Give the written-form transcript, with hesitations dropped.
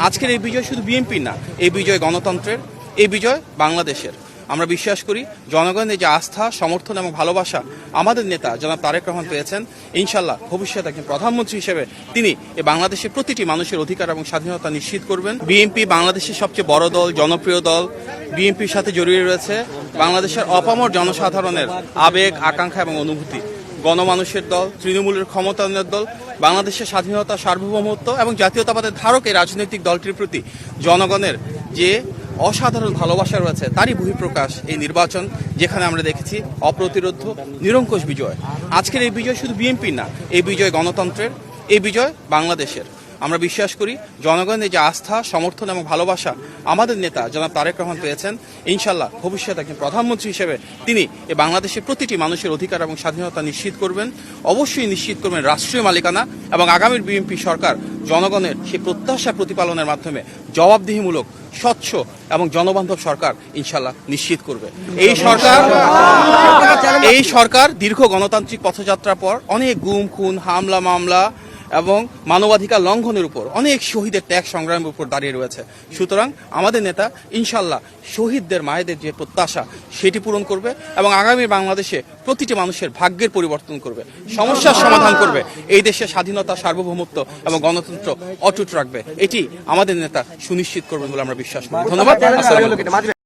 আজকের এই বিজয় শুধু বিএনপির না, এই বিজয় গণতন্ত্রের, এই বিজয় বাংলাদেশের। আমরা বিশ্বাস করি জনগণের যে আস্থা, সমর্থন এবং ভালোবাসা আমাদের নেতা জনাব তারেক রহমান পেয়েছেন, ইনশাল্লাহ ভবিষ্যতে একজন প্রধানমন্ত্রী হিসেবে তিনি এই বাংলাদেশের প্রতিটি মানুষের অধিকার এবং স্বাধীনতা নিশ্চিত করবেন। বিএনপি বাংলাদেশের সবচেয়ে বড় দল, জনপ্রিয় দল। বিএনপির সাথে জড়িয়ে রয়েছে বাংলাদেশের অপামর জনসাধারণের আবেগ, আকাঙ্ক্ষা এবং অনুভূতি। গণমানুষের দল, তৃণমূলের ক্ষমতায়নের দল, বাংলাদেশের স্বাধীনতা, সার্বভৌমত্ব এবং জাতীয়তাবাদের ধারক এই রাজনৈতিক দলটির প্রতি জনগণের যে অসাধারণ ভালোবাসা রয়েছে তারই বহিঃপ্রকাশ এই নির্বাচন, যেখানে আমরা দেখেছি অপ্রতিরোধ নিরঙ্কুশ বিজয়। আজকের এই বিজয় শুধু বিএনপির না, এই বিজয় গণতন্ত্রের, এই বিজয় বাংলাদেশের। আমরা বিশ্বাস করি জনগণের যে আস্থা, সমর্থন এবং ভালোবাসা আমাদের নেতা জনাব তারেক রহমান পেয়েছেন, ইনশাল্লাহ ভবিষ্যতে একজন প্রধানমন্ত্রী হিসেবে তিনি এই বাংলাদেশের প্রতিটি মানুষের অধিকার এবং স্বাধীনতা নিশ্চিত করবেন। অবশ্যই নিশ্চিত করবেন রাষ্ট্রীয় মালিকানা, এবং আগামীর বিএনপি সরকার জনগণের সেই প্রত্যাশা প্রতিপালনের মাধ্যমে জবাবদিহিমূলক, স্বচ্ছ এবং জনবান্ধব সরকার ইনশাল্লাহ নিশ্চিত করবে। এই সরকার দীর্ঘ গণতান্ত্রিক পথযাত্রার পর অনেক গুম, খুন, হামলা, মামলা এবং মানবাধিকার লঙ্ঘনের উপর, অনেক শহীদের ত্যাগ সংগ্রামের উপর দাঁড়িয়ে রয়েছে। সুতরাং আমাদের নেতা ইনশাল্লাহ শহীদদের, মায়েদের যে প্রত্যাশা সেটি পূরণ করবে এবং আগামী বাংলাদেশে প্রতিটি মানুষের ভাগ্যের পরিবর্তন করবে, সমস্যার সমাধান করবে, এই দেশের স্বাধীনতা, সার্বভৌমত্ব এবং গণতন্ত্র অটুট রাখবে। এটি আমাদের নেতা সুনিশ্চিত করবেন বলে আমরা বিশ্বাস করি। ধন্যবাদ।